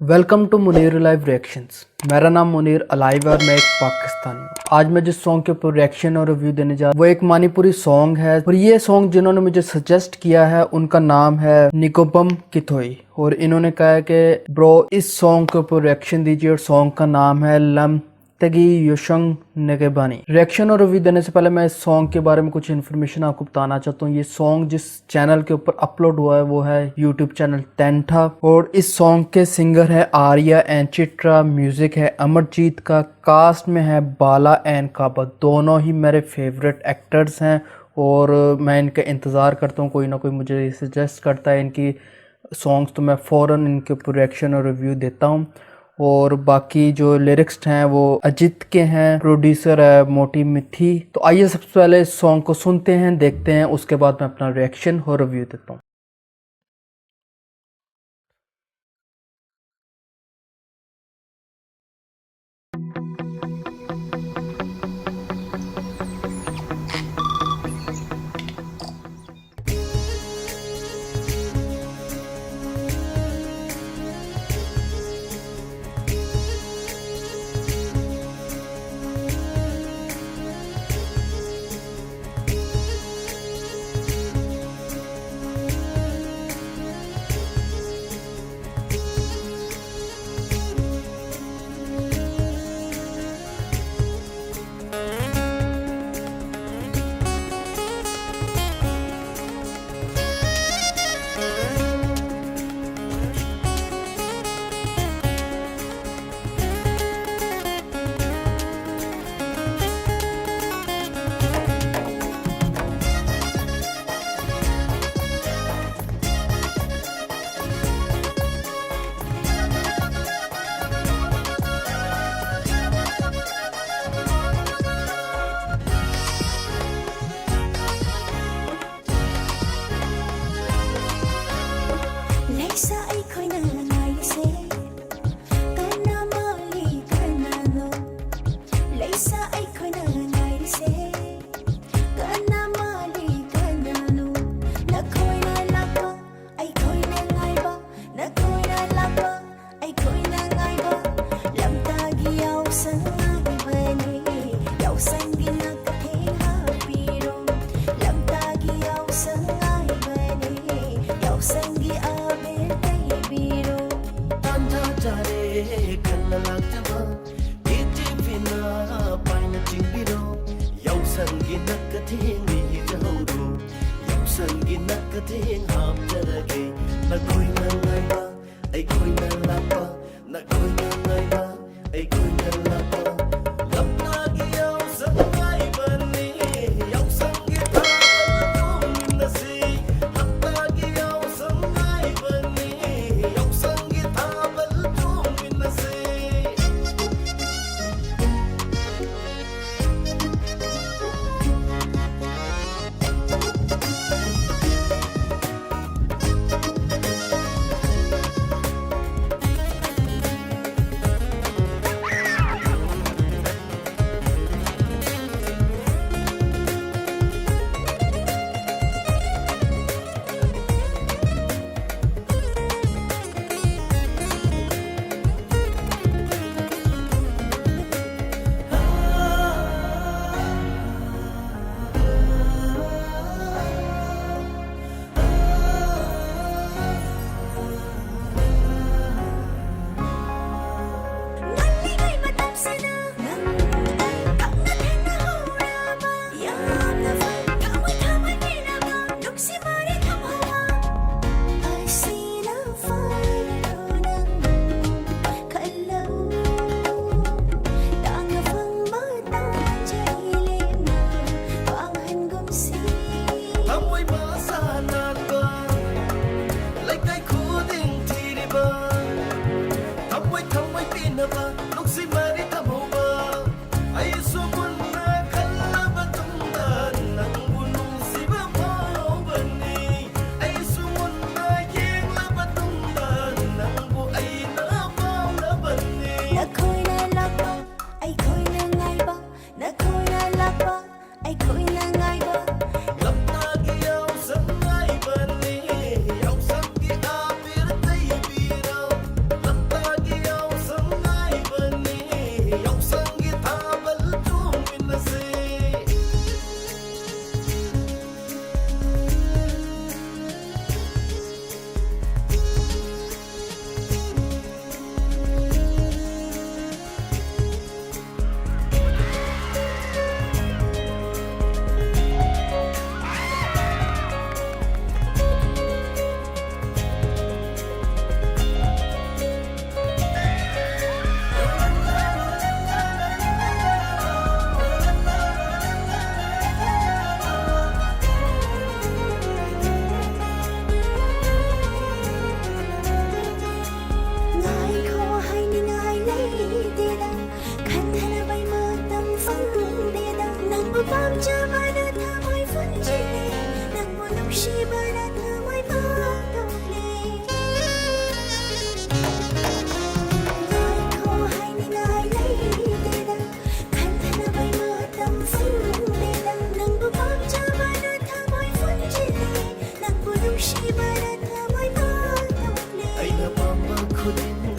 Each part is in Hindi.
Welcome to Munir live reactions. मेरा नाम मुनीर अलाइव और मैं एक पाकिस्तानी हूँ। आज मैं जिस सॉन्ग के ऊपर रिएक्शन और रिव्यू देने जा रहा हूँ वो एक मणिपुरी सॉन्ग है और ये सॉन्ग जिन्होंने मुझे सजेस्ट किया है उनका नाम है निकोपम किथोई और इन्होंने कहा है कि ब्रो इस सॉन्ग के ऊपर रिएक्शन दीजिए और सॉन्ग का नाम है लम तगी योशंग नेगेबानी। रिएक्शन और रिव्यू देने से पहले मैं इस सॉन्ग के बारे में कुछ इन्फॉर्मेशन आपको बताना चाहता हूँ। ये सॉन्ग जिस चैनल के ऊपर अपलोड हुआ है वो है यूट्यूब चैनल टेंठा और इस सॉन्ग के सिंगर है आर्या एंड चित्रा, म्यूजिक है अमरजीत का, कास्ट में है बाला एंड काबा। दोनों ही मेरे फेवरेट एक्टर्स हैं और मैं इनका इंतज़ार करता हूँ, कोई ना कोई मुझे सजेस्ट करता है इनकी सॉन्ग्स तो मैं फ़ौरन इनके ऊपर रिएक्शन और रिव्यू देता हूँ। और बाकी जो लिरिक्स हैं वो अजित के हैं, प्रोड्यूसर है मोटी मिथी। तो आइए सबसे पहले इस सॉन्ग को सुनते हैं, देखते हैं, उसके बाद मैं अपना रिएक्शन और रिव्यू देता हूँ।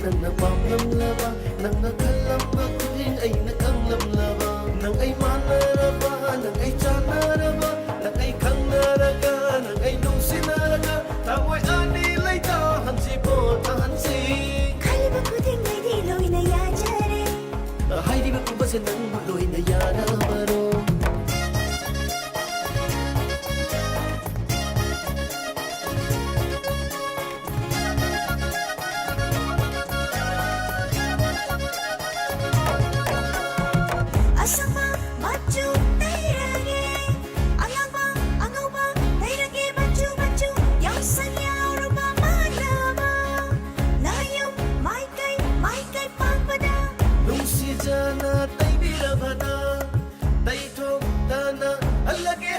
nangna pamlamlaba nangna khalamba khuding aina kanglamlaba nang ay manaraba nang ay chanaraba nang ay khangnaraga nang ay nungsinaraga tamoy ani laita hansi po tahansi kalba khuding ay di loy na yajare hairiba kubase nang buloy na yanamaro asama machu nairage angaba angaba nairage machu yang sanya ruba manaba layum mai kai pangpada nungsijana taibirabada taithom dana hallage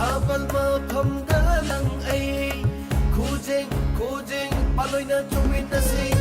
thabal ma phamda nang ai khujeng paloina chumin na sei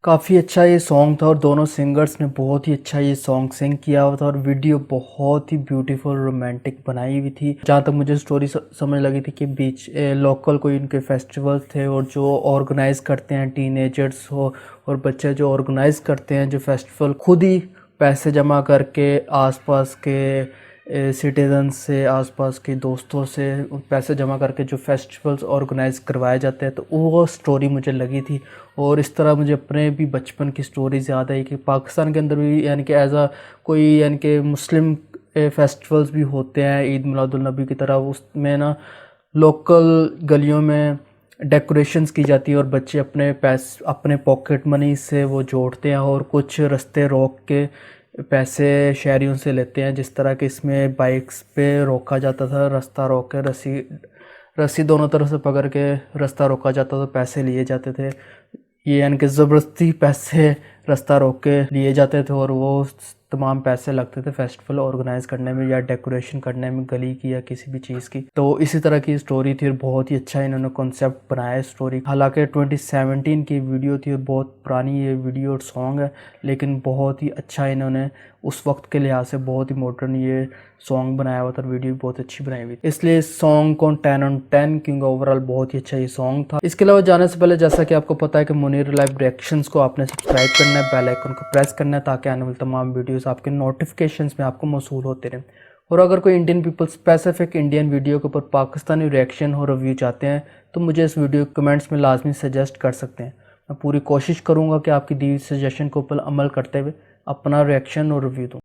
काफ़ी अच्छा ये सॉन्ग था और दोनों सिंगर्स ने बहुत ही अच्छा ये सॉन्ग सिंग किया हुआ था और वीडियो बहुत ही ब्यूटीफुल रोमांटिक बनाई हुई थी। जहाँ तक मुझे स्टोरी समझ लगी थी कि बीच लोकल कोई इनके फेस्टिवल थे और जो ऑर्गेनाइज़ करते हैं टीनेजर्स हो और बच्चे जो ऑर्गेनाइज़ करते हैं जो फेस्टिवल खुद ही पैसे जमा करके आसपास के सिटीजन से आसपास के दोस्तों से पैसे जमा करके जो फेस्टिवल्स ऑर्गेनाइज करवाए जाते हैं, तो वो स्टोरी मुझे लगी थी। और इस तरह मुझे अपने भी बचपन की स्टोरीज याद आई कि पाकिस्तान के अंदर भी यानी कि एज आ कोई यानी कि मुस्लिम फेस्टिवल्स भी होते हैं ईद मिलादुल नबी की तरह, उसमें ना लोकल गलियों में डेकोरेशंस की जाती है और बच्चे अपने पॉकेट मनी से वो जोड़ते हैं और कुछ रास्ते रोक के पैसे शहरियों से लेते हैं। जिस तरह कि इसमें बाइक्स पे रोका जाता था, रास्ता रोक के रस्सी दोनों तरफ से पकड़ के रास्ता रोका जाता था, पैसे लिए जाते थे। ये यानी कि ज़बरदस्ती पैसे रास्ता रोक के लिए जाते थे और वो तमाम पैसे लगते थे फेस्टिवल ऑर्गेनाइज करने में या डेकोरेशन करने में गली की या किसी भी चीज़ की। तो इसी तरह की स्टोरी थी और बहुत ही अच्छा इन्होंने कॉन्सेप्ट बनाया स्टोरी। हालांकि 2017 की वीडियो थी और बहुत पुरानी ये वीडियो और सॉन्ग है, लेकिन बहुत ही अच्छा इन्होंने उस वक्त के लिहाज से बहुत ही मॉडर्न ये सॉन्ग बनाया हुआ था और वीडियो भी बहुत अच्छी बनाई हुई थी। इसलिए इस सॉन्ग को 10 on 10 क्योंकि ओवरऑल बहुत ही अच्छा ये सॉन्ग था। इसके अलावा जाने से पहले जैसा कि आपको पता है कि मुनीर लाइव रिएक्शंस को आपने सब्सक्राइब करना है, बेल आइकन को प्रेस करना है ताकि आने वाले तमाम वीडियोस आपके नोटिफिकेशंस में आपको मौसूल होते रहें। और अगर कोई Indian people specific Indian video के ऊपर पाकिस्तानी रिएक्शन और रिव्यू चाहते हैं तो मुझे इस वीडियो कमेंट्स में लाजमी सजेस्ट कर सकते हैं। मैं पूरी कोशिश करूँगा कि आपकी दी सजेशन के ऊपर अमल करते हुए अपना रिएक्शन और रिव्यू दूँ।